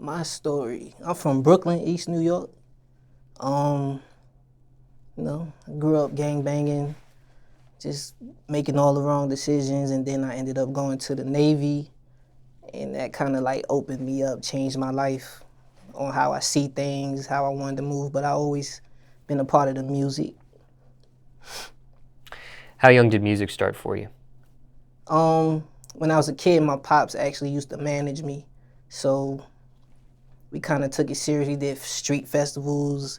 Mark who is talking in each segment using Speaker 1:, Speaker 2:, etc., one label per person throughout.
Speaker 1: My story. I'm from Brooklyn, East New York. I grew up gang banging, just making all the wrong decisions, and then I ended up going to the Navy, and that kind of like opened me up, changed my life on how I see things, how I wanted to move. But I always been a part of the music.
Speaker 2: How young did music start for you?
Speaker 1: When I was a kid, my pops actually used to manage me, so we kind of took it serious. We did street festivals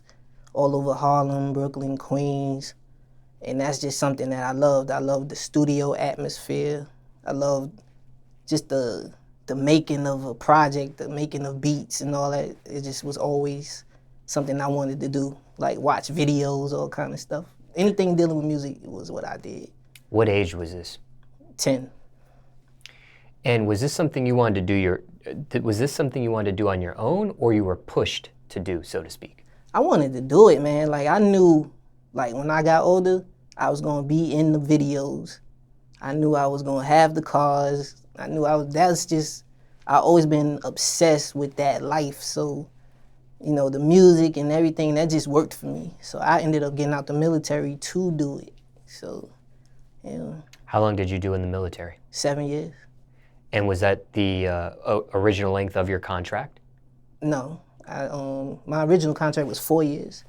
Speaker 1: all over Harlem, Brooklyn, Queens, and that's just something that I loved. I loved the studio atmosphere. I loved just the making of a project, the making of beats and all that. It just was always something I wanted to do, like watch videos, all kind of stuff. Anything dealing with music was what I did.
Speaker 2: What age was this?
Speaker 1: 10.
Speaker 2: And was this something you wanted to do was this something you wanted to do on your own, or you were pushed to do, so to speak?
Speaker 1: I wanted to do it, man. Like I knew, like when I got older, I was gonna be in the videos. I knew I was gonna have the cars. I knew I always been obsessed with that life. So, the music and everything, that just worked for me. So I ended up getting out the military to do it. So,
Speaker 2: How long did you do in the military?
Speaker 1: 7 years.
Speaker 2: And was that the original length of your contract?
Speaker 1: No, my original contract was 4 years.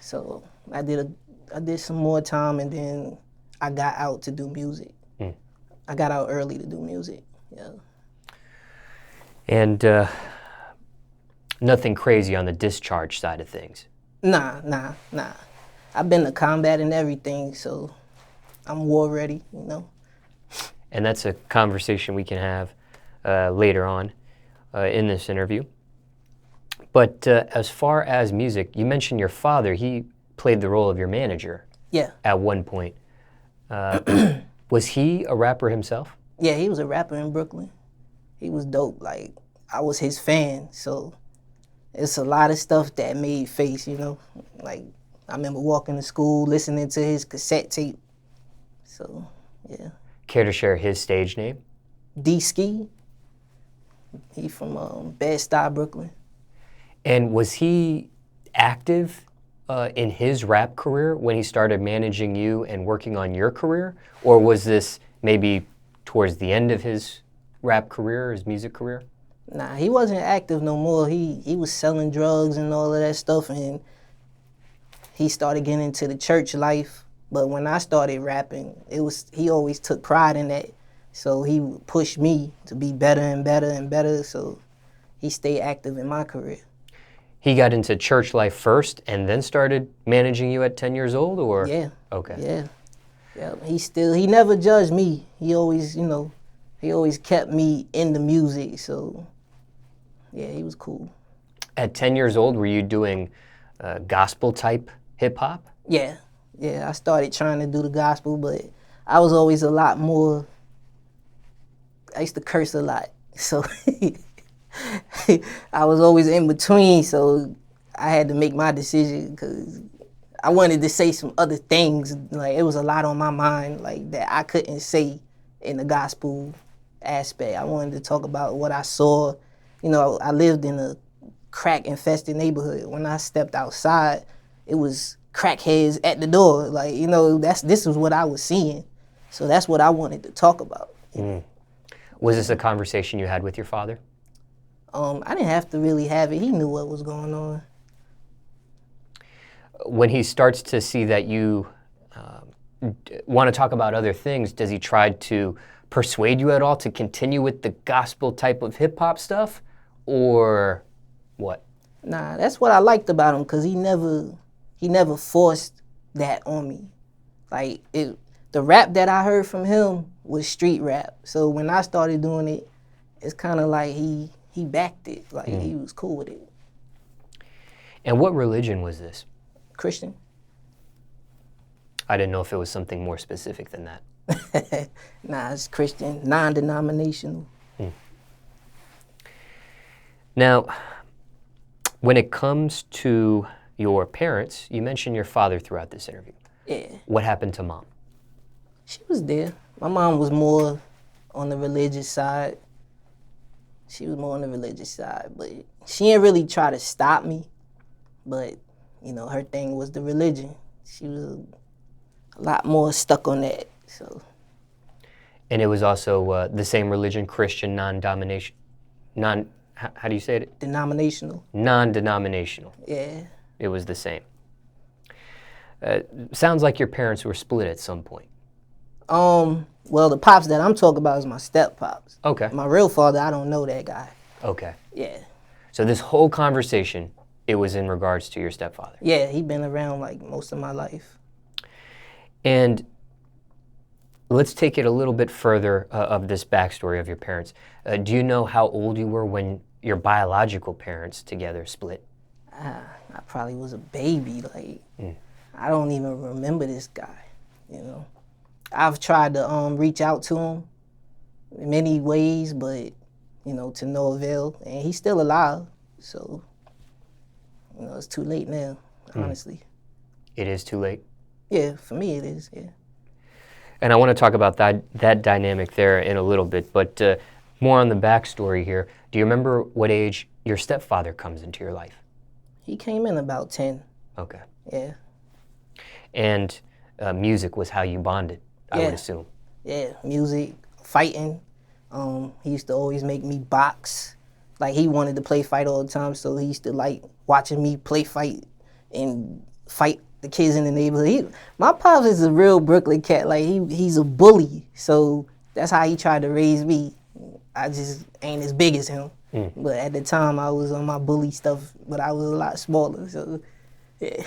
Speaker 1: So I did some more time, and then I got out to do music. I got out early to do music. Yeah.
Speaker 2: And nothing crazy on the discharge side of things?
Speaker 1: Nah. I've been to combat and everything, so I'm war ready,
Speaker 2: And that's a conversation we can have later on in this interview. But as far as music, you mentioned your father. He played the role of your manager.
Speaker 1: Yeah.
Speaker 2: At one point. Was he a rapper himself?
Speaker 1: Yeah, he was a rapper in Brooklyn. He was dope. Like, I was his fan, so it's a lot of stuff that made Fase, Like, I remember walking to school, listening to his cassette tape. So, yeah.
Speaker 2: Care to share his stage name?
Speaker 1: D-Ski. He from Bedford-Stuyvesant, Brooklyn.
Speaker 2: And was he active in his rap career when he started managing you and working on your career? Or was this maybe towards the end of his rap career, his music career?
Speaker 1: Nah, he wasn't active no more. He was selling drugs and all of that stuff, and he started getting into the church life. But when I started rapping, he always took pride in that. So he would push me to be better and better and better, so he stayed active in my career.
Speaker 2: He got into church life first and then started managing you at 10 years old, or?
Speaker 1: Yeah.
Speaker 2: Okay.
Speaker 1: Yeah. He never judged me. He always, he always kept me in the music, so yeah, he was cool.
Speaker 2: At 10 years old, were you doing gospel type hip hop?
Speaker 1: Yeah, I started trying to do the gospel, but I was always a lot more, I used to curse a lot, so I was always in between, so I had to make my decision because I wanted to say some other things. Like, it was a lot on my mind, like, that I couldn't say in the gospel aspect. I wanted to talk about what I saw. I lived in a crack-infested neighborhood. When I stepped outside, it was crackheads at the door. Like, this is what I was seeing. So that's what I wanted to talk about.
Speaker 2: Was this a conversation you had with your father?
Speaker 1: I didn't have to really have it. He knew what was going on.
Speaker 2: When he starts to see that you want to talk about other things, does he try to persuade you at all to continue with the gospel type of hip-hop stuff, or what?
Speaker 1: Nah, that's what I liked about him, because he never forced that on me. Like, the rap that I heard from him was street rap. So when I started doing it, it's kind of like he backed it. Like, he was cool with it.
Speaker 2: And what religion was this?
Speaker 1: Christian.
Speaker 2: I didn't know if it was something more specific than that.
Speaker 1: Nah, it's Christian, non-denominational.
Speaker 2: Now, when it comes to your parents, you mentioned your father throughout this interview.
Speaker 1: Yeah.
Speaker 2: What happened to Mom?
Speaker 1: She was there. My mom was more on the religious side. She was more on the religious side, but she didn't really try to stop me. But, you know, her thing was the religion. She was a lot more stuck on that, so.
Speaker 2: And it was also the same religion, Christian, non-domination, how do you say it?
Speaker 1: Denominational.
Speaker 2: Non-denominational.
Speaker 1: Yeah.
Speaker 2: It was the same. Sounds like your parents were split at some point.
Speaker 1: Well, the pops that I'm talking about is my step pops.
Speaker 2: Okay.
Speaker 1: My real father, I don't know that guy.
Speaker 2: Okay.
Speaker 1: Yeah.
Speaker 2: So this whole conversation, it was in regards to your stepfather.
Speaker 1: Yeah, he been around like most of my life.
Speaker 2: And let's take it a little bit further of this backstory of your parents. Do you know how old you were when your biological parents together split?
Speaker 1: I probably was a baby. Like, I don't even remember this guy, you know. I've tried to reach out to him in many ways, but, you know, to no avail. And he's still alive, so, you know, it's too late now, honestly.
Speaker 2: It is too late?
Speaker 1: Yeah, for me it is, yeah.
Speaker 2: And I want to talk about that dynamic there in a little bit, but more on the backstory here. Do you remember what age your stepfather comes into your life?
Speaker 1: He came in about 10.
Speaker 2: Okay.
Speaker 1: Yeah.
Speaker 2: And music was how you bonded, I would assume.
Speaker 1: Yeah, music, fighting. He used to always make me box. Like, he wanted to play fight all the time, so he used to like watching me play fight and fight the kids in the neighborhood. My pops is a real Brooklyn cat. Like, he's a bully, so that's how he tried to raise me. I just ain't as big as him. But at the time, I was on my bully stuff, but I was a lot smaller, so yeah.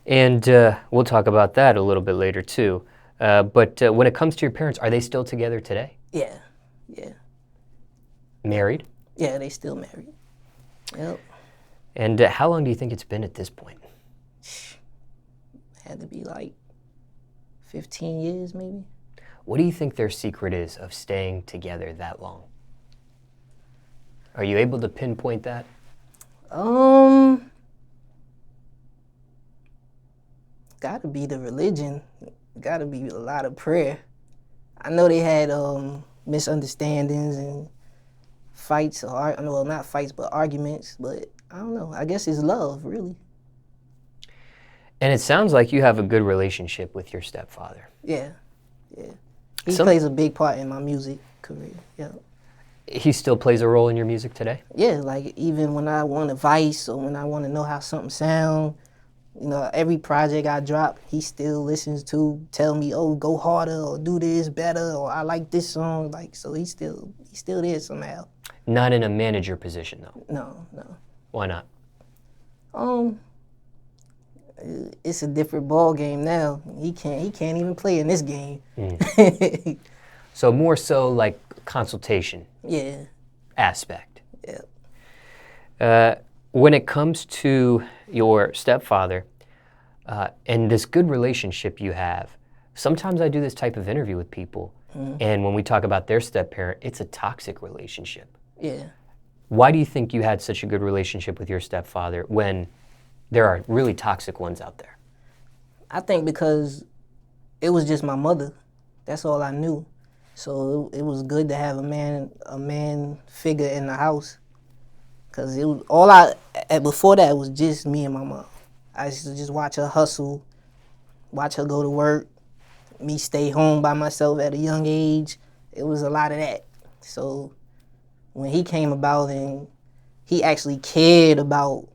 Speaker 2: And we'll talk about that a little bit later too. But when it comes to your parents, are they still together today?
Speaker 1: Yeah, yeah.
Speaker 2: Married?
Speaker 1: Yeah, they still married. Yep.
Speaker 2: And how long do you think it's been at this point?
Speaker 1: Had to be like 15 years maybe.
Speaker 2: What do you think their secret is of staying together that long? Are you able to pinpoint that?
Speaker 1: Gotta be the religion. Gotta be a lot of prayer. I know they had misunderstandings and fights, or well, not fights, but arguments. But I don't know. I guess it's love, really.
Speaker 2: And it sounds like you have a good relationship with your stepfather.
Speaker 1: Yeah, yeah. He plays a big part in my music career. Yeah.
Speaker 2: He still plays a role in your music today?
Speaker 1: Yeah, like even when I want advice or when I want to know how something sounds. You know, every project I drop, he still listens to, tell me, oh, go harder or do this better or I like this song. Like, so he's still there somehow.
Speaker 2: Not in a manager position though?
Speaker 1: No.
Speaker 2: Why not?
Speaker 1: It's a different ball game now. He can't even play in this game.
Speaker 2: So more so like consultation.
Speaker 1: Yeah.
Speaker 2: Aspect.
Speaker 1: Yeah.
Speaker 2: When it comes to your stepfather and this good relationship you have, sometimes I do this type of interview with people, and when we talk about their step-parent, it's a toxic relationship.
Speaker 1: Yeah.
Speaker 2: Why do you think you had such a good relationship with your stepfather when there are really toxic ones out there?
Speaker 1: I think because it was just my mother. That's all I knew. So it was good to have a man figure in the house. Cause it was before that it was just me and my mom. I used to just watch her hustle, watch her go to work, me stay home by myself at a young age. It was a lot of that. So when he came about and he actually cared about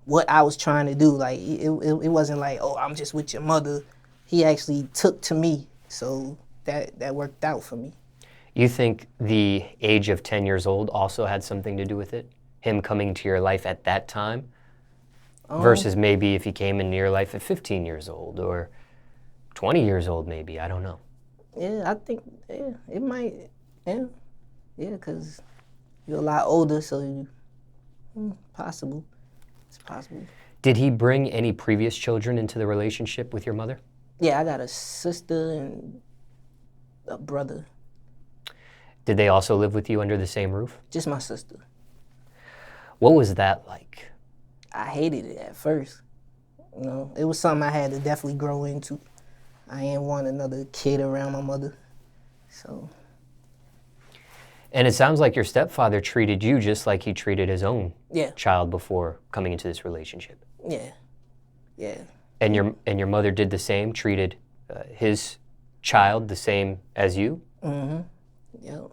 Speaker 1: what I was trying to do, like it wasn't like, oh, I'm just with your mother. He actually took to me, so that worked out for me.
Speaker 2: You think the age of 10 years old also had something to do with it? Him coming to your life at that time? Versus maybe if he came into your life at 15 years old or 20 years old maybe, I don't know.
Speaker 1: Yeah, I think, yeah, it might, yeah, because you're a lot older, so possible. It's possible.
Speaker 2: Did he bring any previous children into the relationship with your mother?
Speaker 1: Yeah, I got a sister and a brother.
Speaker 2: Did they also live with you under the same roof?
Speaker 1: Just my sister.
Speaker 2: What was that like?
Speaker 1: I hated it at first. You know, it was something I had to definitely grow into. I didn't want another kid around my mother, so.
Speaker 2: And it sounds like your stepfather treated you just like he treated his own
Speaker 1: Yeah,
Speaker 2: child before coming into this relationship.
Speaker 1: yeah, yeah.
Speaker 2: And your mother did the same, treated his child the same as you?
Speaker 1: Mm-hmm. Yep.